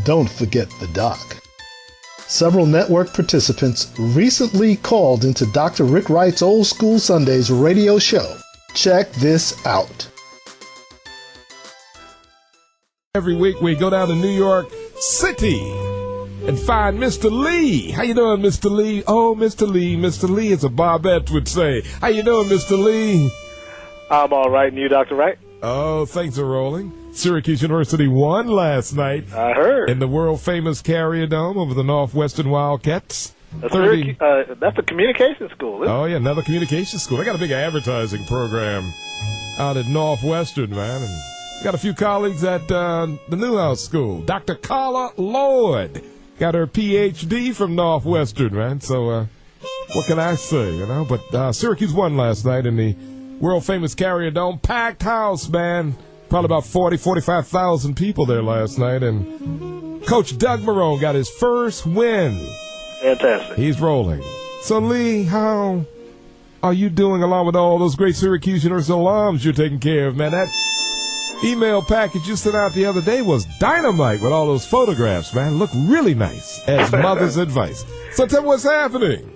Don't forget the doc. Several network participants recently called into Dr. Rick Wright's Old School Sundays radio show. Check this out. Every week we go down to New York City and find Mr. Lee. How you doing, Mr. Lee? Oh, Mr. Lee. Mr. Lee, as a Barbette would say. How you doing, Mr. Lee? I'm all right. And you, Dr. Wright? Oh, things are rolling. Syracuse University won last night. I heard. In the world-famous Carrier Dome over the Northwestern Wildcats. That's a communication school, isn't it? Oh, yeah, another communication school. They got a big advertising program out at Northwestern, man. And we got a few colleagues at the Newhouse School. Dr. Carla Lloyd got her Ph.D. from Northwestern, man. So what can I say, you know? But Syracuse won last night in the world-famous Carrier Dome. Packed house, man. Probably about 45,000 people there last night. And Coach Doug Marrone got his first win. Fantastic. He's rolling. So, Lee, how are you doing along with all those great Syracuse University alums you're taking care of, man? That email package you sent out the other day was dynamite with all those photographs, man. Looked really nice as mother's advice. So tell me what's happening.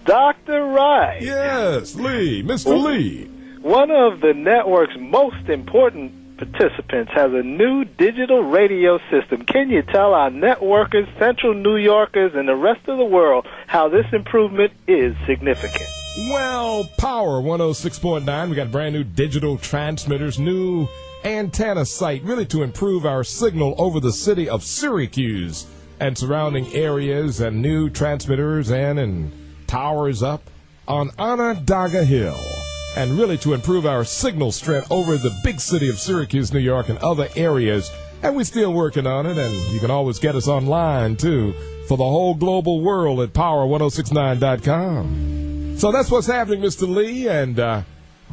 Dr. Wright. Yes, Lee, Mr. Lee. One of the network's most important participants has a new digital radio system. Can you tell our networkers, Central New Yorkers, and the rest of the world how this improvement is significant? Well, Power 106.9, we got brand new digital transmitters, new antenna site, really to improve our signal over the city of Syracuse and surrounding areas, and new transmitters and towers up on Onondaga Hill. And really to improve our signal strength over the big city of Syracuse, New York, and other areas. And we're still working on it, and you can always get us online, too, for the whole global world at power1069.com. So that's what's happening, Mr. Lee, and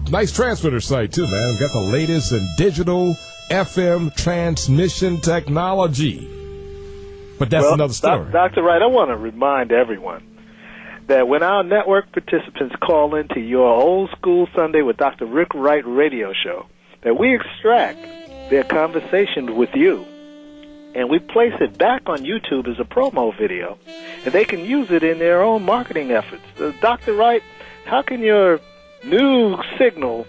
nice transmitter site, too, man. We've got the latest in digital FM transmission technology. But that's another story. Dr. Wright, I want to remind everyone that when our network participants call into your Old School Sunday with Dr. Rick Wright radio show, that we extract their conversation with you, and we place it back on YouTube as a promo video, and they can use it in their own marketing efforts. Dr. Wright, how can your new signal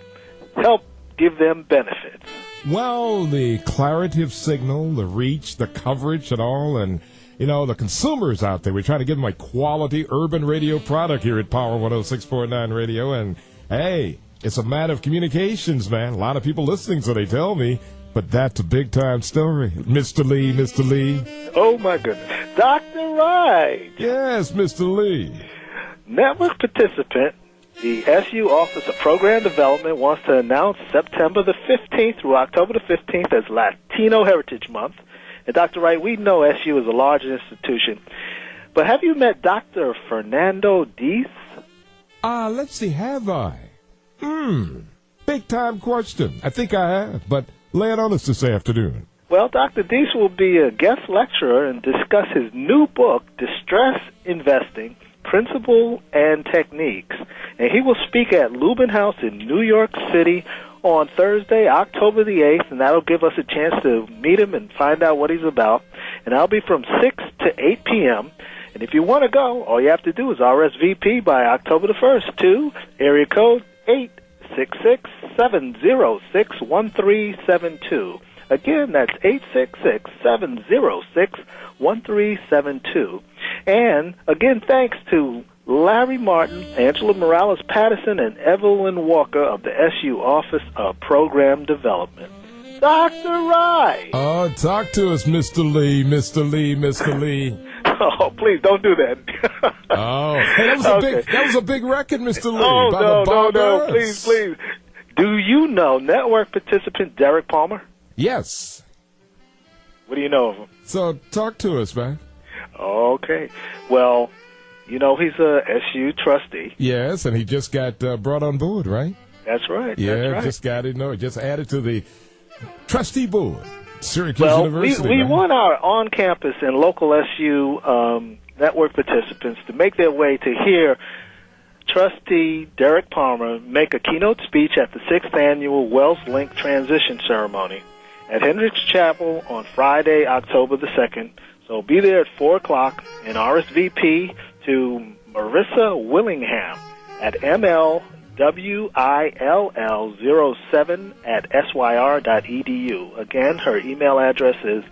help give them benefits? Well, the clarity of signal, the reach, the coverage and all, and you know, the consumers out there, we're trying to give them a quality urban radio product here at Power 106.9 Radio. And, hey, it's a matter of communications, man. A lot of people listening, so they tell me. But that's a big-time story. Mr. Lee, Mr. Lee. Oh, my goodness. Dr. Wright. Yes, Mr. Lee. Network participant, the SU Office of Program Development, wants to announce September the 15th through October the 15th as Latino Heritage Month. And Dr. Wright, we know SU is a large institution, but have you met Dr. Fernando Diz? Let's see, have I? Big-time question. I think I have, but lay it on us this afternoon. Well, Dr. Diz will be a guest lecturer and discuss his new book, Distress Investing, Principle and Techniques. And he will speak at Lubin House in New York City on Thursday, October the 8th, and that'll give us a chance to meet him and find out what he's about. And I'll be from 6 to 8 p.m. And if you want to go, all you have to do is RSVP by October the 1st to area code 866-706-1372. Again, that's 866-706-1372. And, again, thanks to Larry Martin, Angela Morales-Patterson, and Evelyn Walker of the SU Office of Program Development. Dr. Wright! Oh, talk to us, Mr. Lee, Mr. Lee, Mr. Lee. Oh, please, don't do that. Oh, hey, that was a big record, Mr. Lee. Oh, no, please. Do you know network participant Deryck Palmer? Yes. What do you know of him? So, talk to us, man. Okay. Well, you know, he's a SU trustee. Yes, and he just got brought on board, right? That's right. Yeah, that's right. Just got it. No, just added to the trustee board. Syracuse University. We want our on-campus and local SU network participants to make their way to hear Trustee Deryck Palmer make a keynote speech at the 6th Annual Wells Link Transition Ceremony. at Hendricks Chapel on Friday, October the 2nd. So be there at 4 o'clock and RSVP to Marissa Willingham at MLWILL07 at SYR.edu. Again, her email address is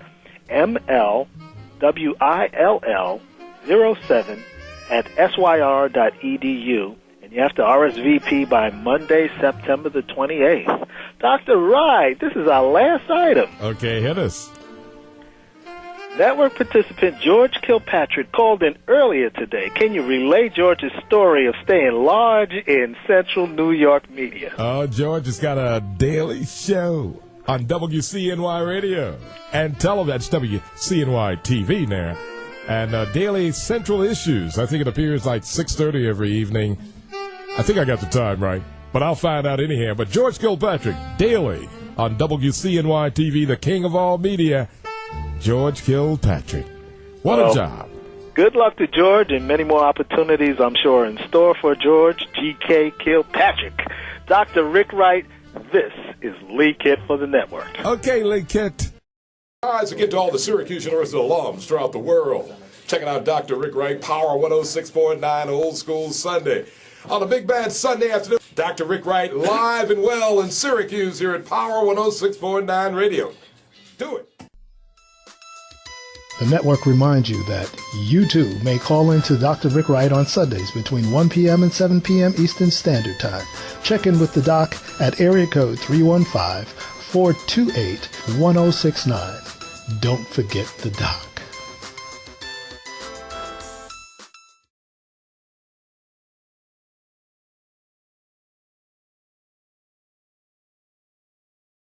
MLWILL07 at SYR.edu. And you have to RSVP by Monday, September the 28th. Dr. Wright, this is our last item. Okay, hit us. Network participant George Kilpatrick called in earlier today. Can you relay George's story of staying large in central New York media? Oh, George has got a daily show on WCNY Radio and that's WCNY TV now. And daily central issues. I think it appears like 6:30 every evening. I think I got the time right, but I'll find out anyhow. But George Kilpatrick, daily on WCNY TV, the king of all media, George Kilpatrick. What a job. Good luck to George, and many more opportunities, I'm sure, in store for George G.K. Kilpatrick. Dr. Rick Wright, this is Lee Keitt for the network. Okay, Lee Keitt. All right, so get to all the Syracuse University alums throughout the world. Checking out Dr. Rick Wright, Power 106.9, Old School Sunday. On a big bad Sunday afternoon, Dr. Rick Wright live and well in Syracuse here at Power 106.9 Radio. Do it. The network reminds you that you too may call into Dr. Rick Wright on Sundays between 1 p.m. and 7 p.m. Eastern Standard Time. Check in with the doc at area code 315-428-1069. Don't forget the doc.